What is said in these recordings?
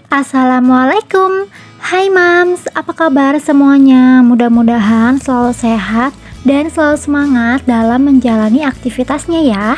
Assalamualaikum. Hai Mams, apa kabar semuanya? Mudah-mudahan selalu sehat dan selalu semangat dalam menjalani aktivitasnya ya.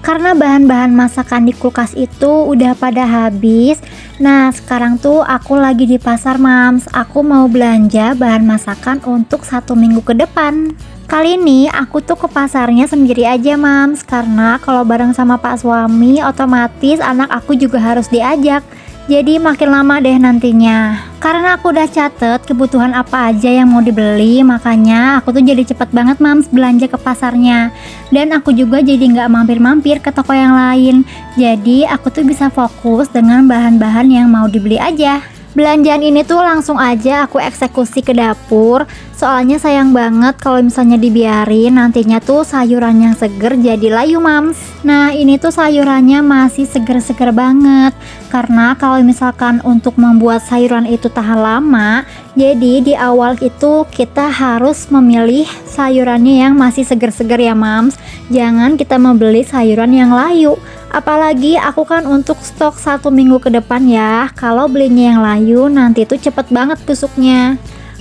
Karena bahan-bahan masakan di kulkas itu udah pada habis. Nah, sekarang tuh aku lagi di pasar Mams. Aku mau belanja bahan masakan untuk 1 minggu ke depan. Kali ini aku tuh ke pasarnya sendiri aja Mams, karena kalau bareng sama Pak suami otomatis anak aku juga harus diajak. Jadi makin lama deh nantinya. Karena aku udah catet kebutuhan apa aja yang mau dibeli, makanya aku tuh jadi cepet banget Mams belanja ke pasarnya. Dan aku juga jadi nggak mampir-mampir ke toko yang lain. Jadi aku tuh bisa fokus dengan bahan-bahan yang mau dibeli aja. Belanjaan ini tuh langsung aja aku eksekusi ke dapur. Soalnya sayang banget kalau misalnya dibiarin, nantinya tuh sayuran yang seger jadi layu Mams. Nah ini tuh sayurannya masih seger-seger banget. Karena kalau misalkan untuk membuat sayuran itu tahan lama, jadi di awal itu kita harus memilih sayurannya yang masih seger-seger ya Mams. Jangan kita membeli sayuran yang layu. Apalagi aku kan untuk stok 1 minggu ke depan ya. Kalau belinya yang layu nanti tuh cepet banget busuknya.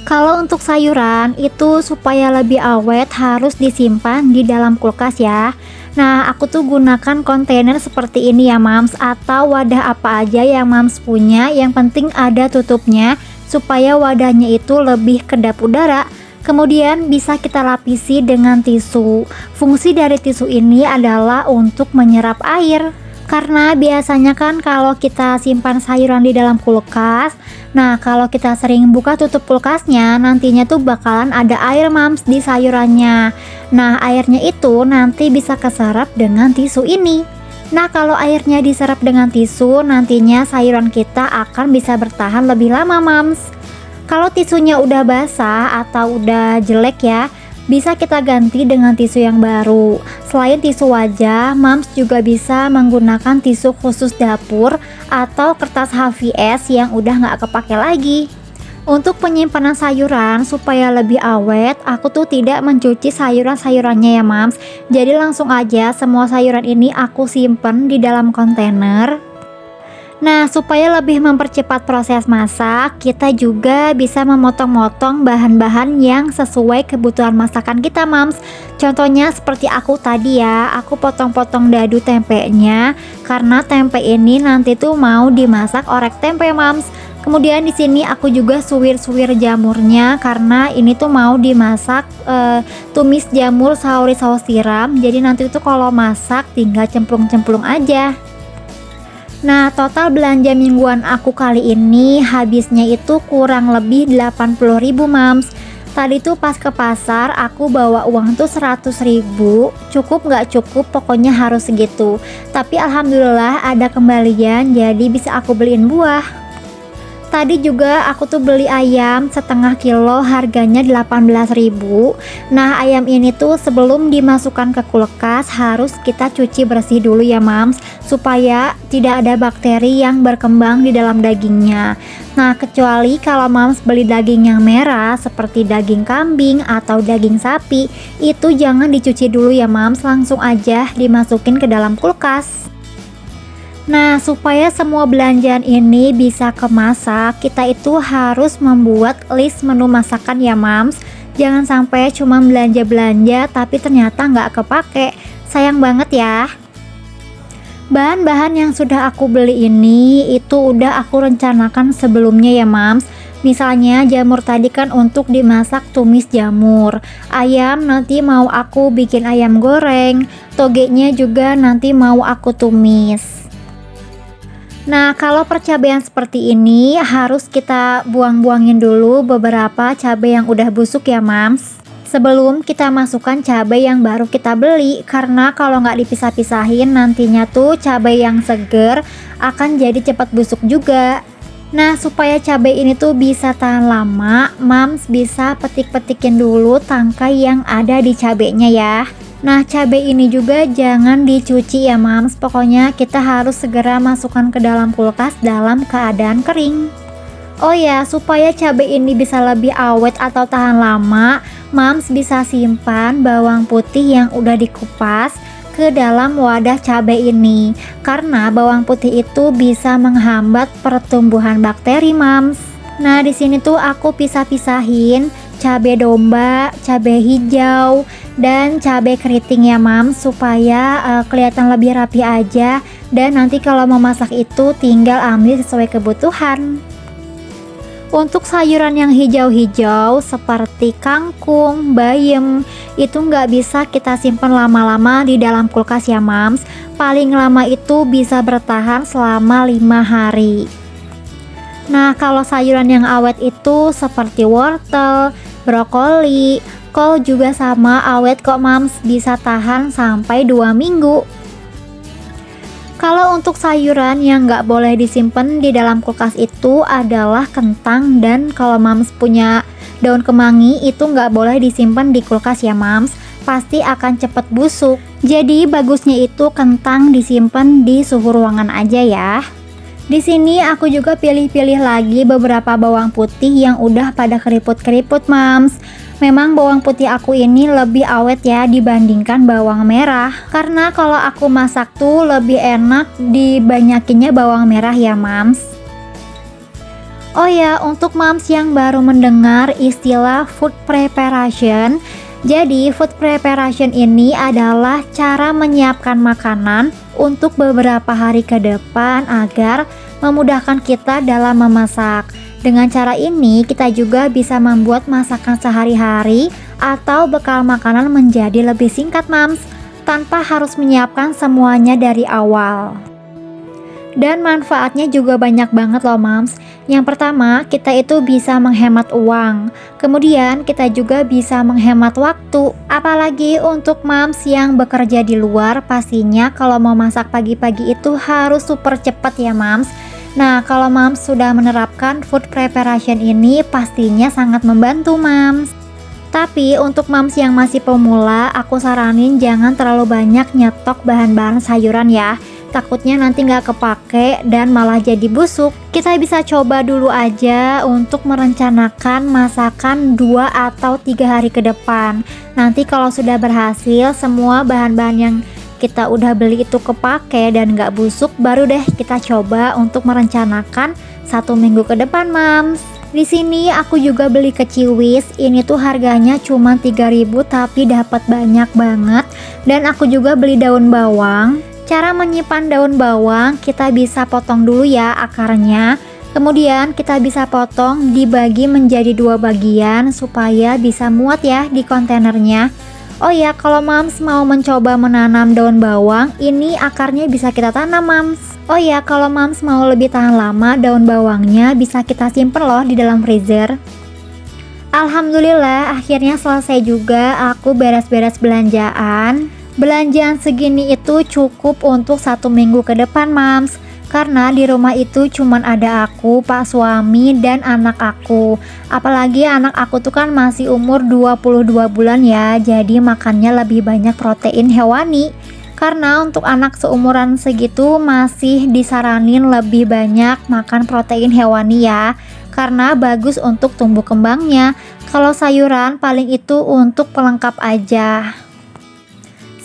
Kalau untuk sayuran itu supaya lebih awet harus disimpan di dalam kulkas ya. Nah aku tuh gunakan kontainer seperti ini ya Mams, atau wadah apa aja yang Mams punya, yang penting ada tutupnya supaya wadahnya itu lebih kedap udara. Kemudian bisa kita lapisi dengan tisu. Fungsi dari tisu ini adalah untuk menyerap air. Karena biasanya kan kalau kita simpan sayuran di dalam kulkas, nah kalau kita sering buka tutup kulkasnya, nantinya tuh bakalan ada air Mams di sayurannya. Nah airnya itu nanti bisa keserap dengan tisu ini. Nah kalau airnya diserap dengan tisu, nantinya sayuran kita akan bisa bertahan lebih lama Mams. Kalau tisunya udah basah atau udah jelek ya, bisa kita ganti dengan tisu yang baru. Selain tisu wajah, Mams juga bisa menggunakan tisu khusus dapur atau kertas HVS yang udah nggak kepake lagi. Untuk penyimpanan sayuran supaya lebih awet, aku tuh tidak mencuci sayuran-sayurannya ya Mams. Jadi langsung aja semua sayuran ini aku simpen di dalam kontainer. Nah, supaya lebih mempercepat proses masak, kita juga bisa memotong-motong bahan-bahan yang sesuai kebutuhan masakan kita Mams. Contohnya seperti aku tadi ya, aku potong-potong dadu tempenya karena tempe ini nanti tuh mau dimasak orek tempe Mams. Kemudian di sini aku juga suwir-suwir jamurnya karena ini tuh mau dimasak tumis jamur sauri saus tiram. Jadi nanti tuh kalau masak tinggal cemplung-cemplung aja. Nah total belanja mingguan aku kali ini habisnya itu kurang lebih 80.000 Mams. Tadi tuh pas ke pasar aku bawa uang tuh 100.000. Cukup nggak cukup, pokoknya harus segitu. Tapi alhamdulillah ada kembalian, jadi bisa aku beliin buah. Tadi juga aku tuh beli ayam setengah kilo, harganya 18.000. Nah ayam ini tuh sebelum dimasukkan ke kulkas harus kita cuci bersih dulu ya Mams, supaya tidak ada bakteri yang berkembang di dalam dagingnya. Nah kecuali kalau Mams beli daging yang merah seperti daging kambing atau daging sapi, itu jangan dicuci dulu ya Mams, langsung aja dimasukin ke dalam kulkas. Nah supaya semua belanjaan ini bisa kemasak, kita itu harus membuat list menu masakan ya Mams. Jangan sampai cuma belanja-belanja tapi ternyata nggak kepake, sayang banget ya. Bahan-bahan yang sudah aku beli ini itu udah aku rencanakan sebelumnya ya Mams. Misalnya jamur tadi kan untuk dimasak tumis jamur, ayam nanti mau aku bikin ayam goreng, togenya juga nanti mau aku tumis. Nah kalau percabean seperti ini harus kita buang-buangin dulu beberapa cabai yang udah busuk ya Mams, sebelum kita masukkan cabai yang baru kita beli. Karena kalau nggak dipisah-pisahin nantinya tuh cabai yang seger akan jadi cepat busuk juga. Nah supaya cabai ini tuh bisa tahan lama, Mams bisa petik-petikin dulu tangkai yang ada di cabainya ya. Nah cabai ini juga jangan dicuci ya Mams, pokoknya kita harus segera masukkan ke dalam kulkas dalam keadaan kering. Oh ya, supaya cabai ini bisa lebih awet atau tahan lama, Mams bisa simpan bawang putih yang udah dikupas. ke dalam wadah cabai ini, karena bawang putih itu bisa menghambat pertumbuhan bakteri, Mams. Nah, di sini tuh aku pisah-pisahin cabai domba, cabai hijau, dan cabai keriting ya, Mams, supaya kelihatan lebih rapi aja, dan nanti kalau mau masak itu tinggal ambil sesuai kebutuhan. Untuk sayuran yang hijau-hijau seperti kangkung, bayam, itu nggak bisa kita simpan lama-lama di dalam kulkas ya, Mams. Paling lama itu bisa bertahan selama 5 hari. Nah, kalau sayuran yang awet itu seperti wortel, brokoli, kol juga sama awet kok, Mams, bisa tahan sampai 2 minggu. Kalau untuk sayuran yang nggak boleh disimpan di dalam kulkas itu adalah kentang, dan kalau Mams punya daun kemangi itu nggak boleh disimpan di kulkas ya, Mams, pasti akan cepet busuk. Jadi bagusnya itu kentang disimpan di suhu ruangan aja ya. Di sini aku juga pilih-pilih lagi beberapa bawang putih yang udah pada keriput-keriput, Mams. Memang bawang putih aku ini lebih awet ya dibandingkan bawang merah, karena kalau aku masak tuh lebih enak dibanyakinnya bawang merah ya, Mams. Oh ya, untuk Mams yang baru mendengar istilah food preparation, jadi food preparation ini adalah cara menyiapkan makanan untuk beberapa hari ke depan agar memudahkan kita dalam memasak. Dengan cara ini kita juga bisa membuat masakan sehari-hari atau bekal makanan menjadi lebih singkat, Mams, tanpa harus menyiapkan semuanya dari awal. Dan manfaatnya juga banyak banget loh, Mams. Yang pertama, kita itu bisa menghemat uang. Kemudian kita juga bisa menghemat waktu. Apalagi untuk Mams yang bekerja di luar, pastinya kalau mau masak pagi-pagi itu harus super cepat ya, Mams. Nah, kalau Mams sudah menerapkan food preparation ini pastinya sangat membantu, Mams. Tapi untuk Mams yang masih pemula, aku saranin jangan terlalu banyak nyetok bahan-bahan sayuran ya. Takutnya nanti nggak kepake dan malah jadi busuk. Kita bisa coba dulu aja untuk merencanakan masakan 2 atau 3 hari ke depan. Nanti kalau sudah berhasil, semua bahan-bahan yang kita udah beli itu kepake dan nggak busuk, baru deh kita coba untuk merencanakan 1 minggu ke depan, Mams. Di sini aku juga beli keciwis. Ini tuh harganya cuma 3.000 tapi dapat banyak banget. Dan aku juga beli daun bawang. Cara menyimpan daun bawang, kita bisa potong dulu ya akarnya. Kemudian kita bisa potong dibagi menjadi 2 bagian supaya bisa muat ya di kontainernya. Oh ya, kalau Mams mau mencoba menanam daun bawang, ini akarnya bisa kita tanam, Mams. Oh ya, kalau Mams mau lebih tahan lama, daun bawangnya bisa kita simpen loh di dalam freezer. Alhamdulillah, akhirnya selesai juga aku beres-beres belanjaan. Belanjaan segini itu cukup untuk 1 minggu ke depan, Mams. Karena di rumah itu cuman ada aku, pak suami, dan anak aku. Apalagi anak aku tuh kan masih umur 22 bulan ya, jadi makannya lebih banyak protein hewani. Karena untuk anak seumuran segitu masih disaranin lebih banyak makan protein hewani ya, karena bagus untuk tumbuh kembangnya. Kalau sayuran paling itu untuk pelengkap aja.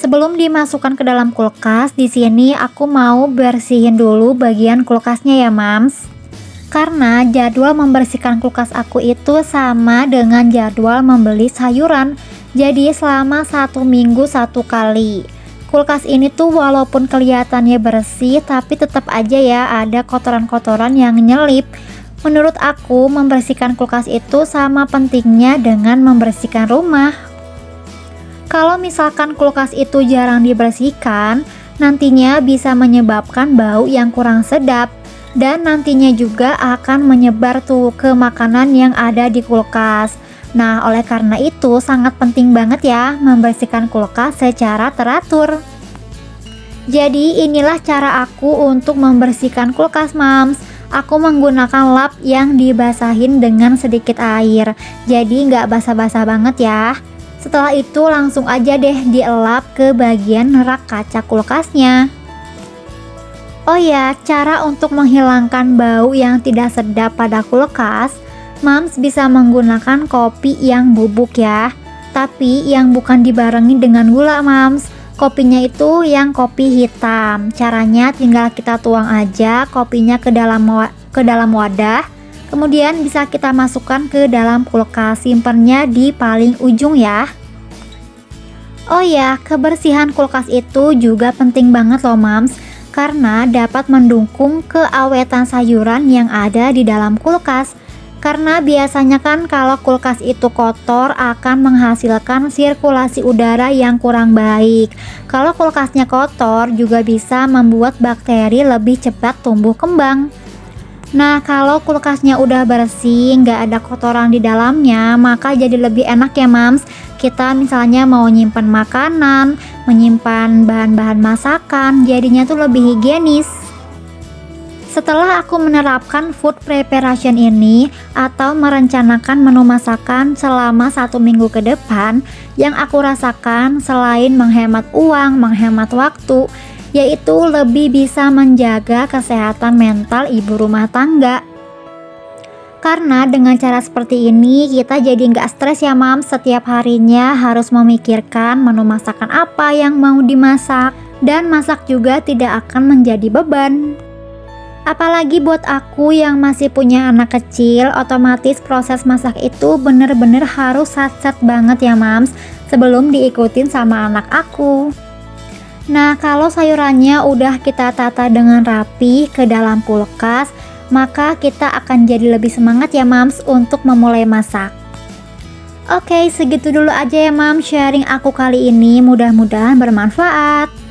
Sebelum dimasukkan ke dalam kulkas, di sini aku mau bersihin dulu bagian kulkasnya ya, Mams. Karena jadwal membersihkan kulkas aku itu sama dengan jadwal membeli sayuran. Jadi selama 1 minggu 1 kali. Kulkas ini tuh walaupun kelihatannya bersih, tapi tetap aja ya ada kotoran-kotoran yang nyelip. Menurut aku, membersihkan kulkas itu sama pentingnya dengan membersihkan rumah. Kalau misalkan kulkas itu jarang dibersihkan, nantinya bisa menyebabkan bau yang kurang sedap, dan nantinya juga akan menyebar tuh ke makanan yang ada di kulkas. Nah, oleh karena itu sangat penting banget ya membersihkan kulkas secara teratur. Jadi inilah cara aku untuk membersihkan kulkas, Mams. Aku menggunakan lap yang dibasahin dengan sedikit air, jadi nggak basah-basah banget ya. Setelah itu langsung aja deh dielap ke bagian rak kaca kulkasnya. Oh ya, cara untuk menghilangkan bau yang tidak sedap pada kulkas, Mams bisa menggunakan kopi yang bubuk ya. Tapi yang bukan dibarengi dengan gula, Mams. Kopinya itu yang kopi hitam. Caranya tinggal kita tuang aja kopinya ke dalam wadah. Kemudian bisa kita masukkan ke dalam kulkas. Simpennya di paling ujung ya. Oh ya, kebersihan kulkas itu juga penting banget loh Mams, karena dapat mendukung keawetan sayuran yang ada di dalam kulkas. Karena biasanya kan kalau kulkas itu kotor akan menghasilkan sirkulasi udara yang kurang baik. Kalau kulkasnya kotor juga bisa membuat bakteri lebih cepat tumbuh kembang. Nah, kalau kulkasnya udah bersih, nggak ada kotoran di dalamnya, maka jadi lebih enak ya Mams. Kita misalnya mau nyimpan makanan, menyimpan bahan-bahan masakan, jadinya tuh lebih higienis. Setelah aku menerapkan food preparation ini atau merencanakan menu masakan selama 1 minggu ke depan, yang aku rasakan selain menghemat uang, menghemat waktu, yaitu lebih bisa menjaga kesehatan mental ibu rumah tangga. Karena dengan cara seperti ini kita jadi nggak stres ya Mams, setiap harinya harus memikirkan menu masakan apa yang mau dimasak, dan masak juga tidak akan menjadi beban. Apalagi buat aku yang masih punya anak kecil, otomatis proses masak itu bener-bener harus sat-sat banget ya Mams sebelum diikutin sama anak aku. Nah, kalau sayurannya udah kita tata dengan rapi ke dalam kulkas, maka kita akan jadi lebih semangat ya Mams untuk memulai masak. Oke, segitu dulu aja ya Mams sharing aku kali ini, mudah-mudahan bermanfaat.